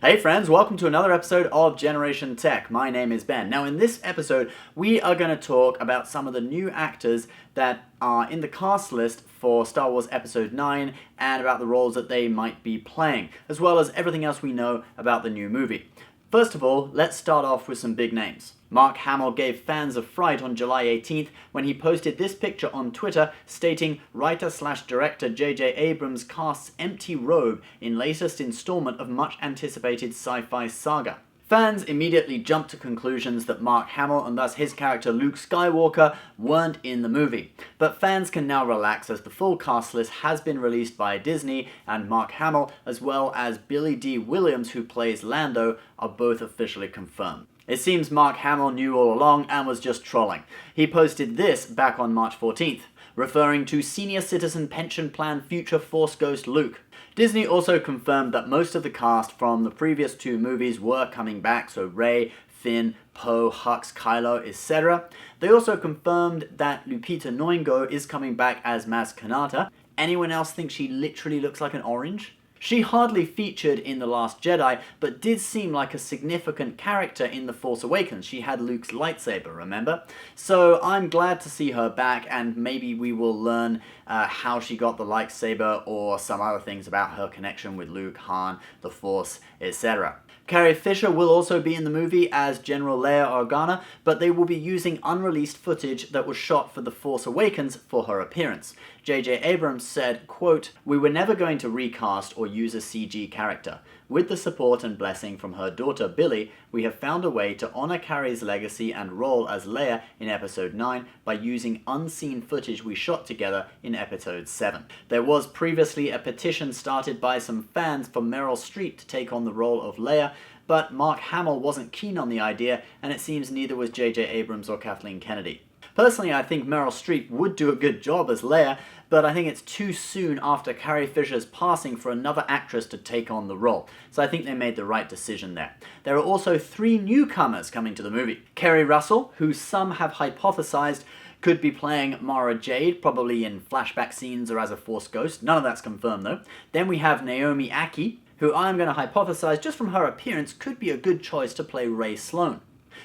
Hey friends, welcome to another episode of Generation Tech. My name is Ben. Now in this episode, we are going to talk about some of the new actors that are in the cast list for Star Wars Episode 9 and about the roles that they might be playing, as well as everything else we know about the new movie. First of all, let's start off with some big names. Mark Hamill gave fans a fright on July 18th when he posted this picture on Twitter stating writer/director J.J. Abrams casts empty robe in latest installment of much anticipated sci-fi saga. Fans immediately jumped to conclusions that Mark Hamill and thus his character Luke Skywalker weren't in the movie. But fans can now relax as the full cast list has been released by Disney, and Mark Hamill as well as Billy D. Williams, who plays Lando, are both officially confirmed. It seems Mark Hamill knew all along and was just trolling. He posted this back on March 14th, referring to Senior Citizen Pension Plan future Force Ghost Luke. Disney also confirmed that most of the cast from the previous two movies were coming back, so Rey, Finn, Poe, Hux, Kylo, etc. They also confirmed that Lupita Nyong'o is coming back as Maz Kanata. Anyone else think she literally looks like an orange? She hardly featured in The Last Jedi, but did seem like a significant character in The Force Awakens. She had Luke's lightsaber, remember? So I'm glad to see her back, and maybe we will learn how she got the lightsaber or some other things about her connection with Luke, Han, the Force, etc. Carrie Fisher will also be in the movie as General Leia Organa, but they will be using unreleased footage that was shot for The Force Awakens for her appearance. J.J. Abrams said, quote, "We were never going to recast or use a CG character. With the support and blessing from her daughter Billy, we have found a way to honor Carrie's legacy and role as Leia in Episode 9 by using unseen footage we shot together in Episode 7. There was previously a petition started by some fans for Meryl Streep to take on the role of Leia, but Mark Hamill wasn't keen on the idea, and it seems neither was J.J. Abrams or Kathleen Kennedy. Personally, I think Meryl Streep would do a good job as Leia, but I think it's too soon after Carrie Fisher's passing for another actress to take on the role, so I think they made the right decision there. There are also 3 newcomers coming to the movie. Kerry Russell, who some have hypothesized could be playing Mara Jade, probably in flashback scenes or as a Force ghost. None of that's confirmed though. Then we have Naomi Ackie, who I'm going to hypothesize just from her appearance could be a good choice to play Rey Sloane.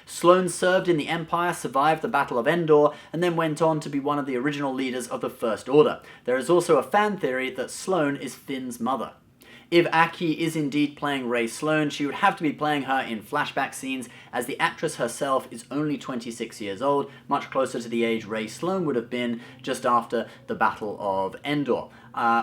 Sloane served in the Empire, survived the Battle of Endor, and then went on to be one of the original leaders of the First Order. There is also a fan theory that Sloane is Finn's mother. If Ackie is indeed playing Rey Sloane, she would have to be playing her in flashback scenes, as the actress herself is only 26 years old, much closer to the age Rey Sloane would have been just after the Battle of Endor.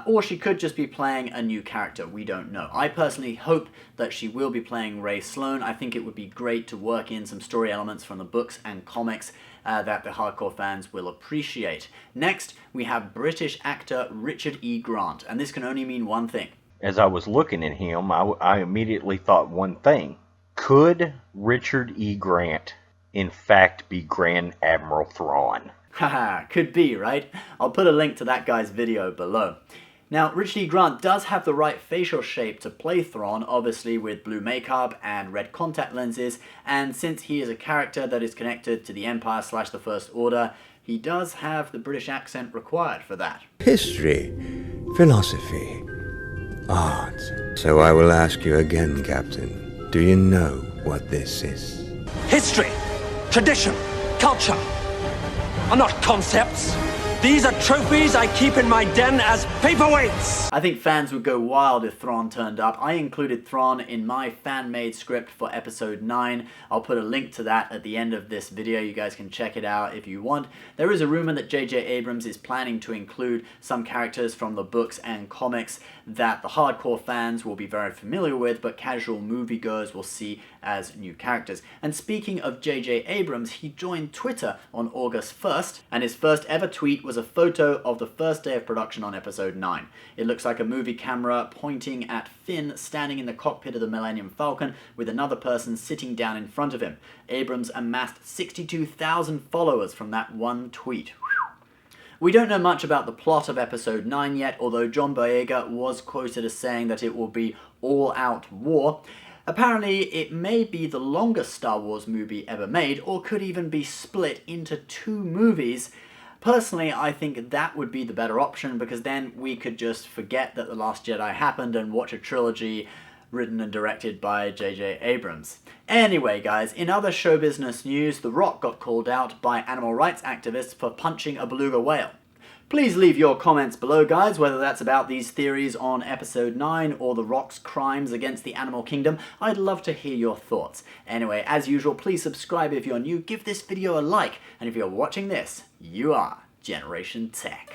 Or she could just be playing a new character, we don't know. I personally hope that she will be playing Rey Sloane. I think it would be great to work in some story elements from the books and comics that the hardcore fans will appreciate. Next, we have British actor Richard E. Grant, and this can only mean one thing. As I was looking at him, I immediately thought one thing. Could Richard E. Grant, in fact, be Grand Admiral Thrawn? Haha, could be, right? I'll put a link to that guy's video below. Now, Richard E. Grant does have the right facial shape to play Thrawn, obviously with blue makeup and red contact lenses, and since he is a character that is connected to the Empire/the First Order, he does have the British accent required for that. History, philosophy, art. So I will ask you again, Captain. Do you know what this is? History, tradition, culture are not concepts. These are trophies I keep in my den as paperweights! I think fans would go wild if Thrawn turned up. I included Thrawn in my fan-made script for Episode 9. I'll put a link to that at the end of this video. You guys can check it out if you want. There is a rumor that J.J. Abrams is planning to include some characters from the books and comics that the hardcore fans will be very familiar with, but casual moviegoers will see as new characters. And speaking of J.J. Abrams, he joined Twitter on August 1st, and his first ever tweet was a photo of the first day of production on Episode 9. It looks like a movie camera pointing at Finn standing in the cockpit of the Millennium Falcon with another person sitting down in front of him. Abrams amassed 62,000 followers from that one tweet. We don't know much about the plot of Episode 9 yet, although John Boyega was quoted as saying that it will be all-out war. Apparently, it may be the longest Star Wars movie ever made, or could even be split into 2 movies. Personally, I think that would be the better option, because then we could just forget that The Last Jedi happened and watch a trilogy written and directed by J.J. Abrams. Anyway, guys, in other show business news, The Rock got called out by animal rights activists for punching a beluga whale. Please leave your comments below, guys, whether that's about these theories on episode 9 or The Rock's crimes against the animal kingdom. I'd love to hear your thoughts. Anyway, as usual, please subscribe if you're new, give this video a like, and if you're watching this, you are Generation Tech.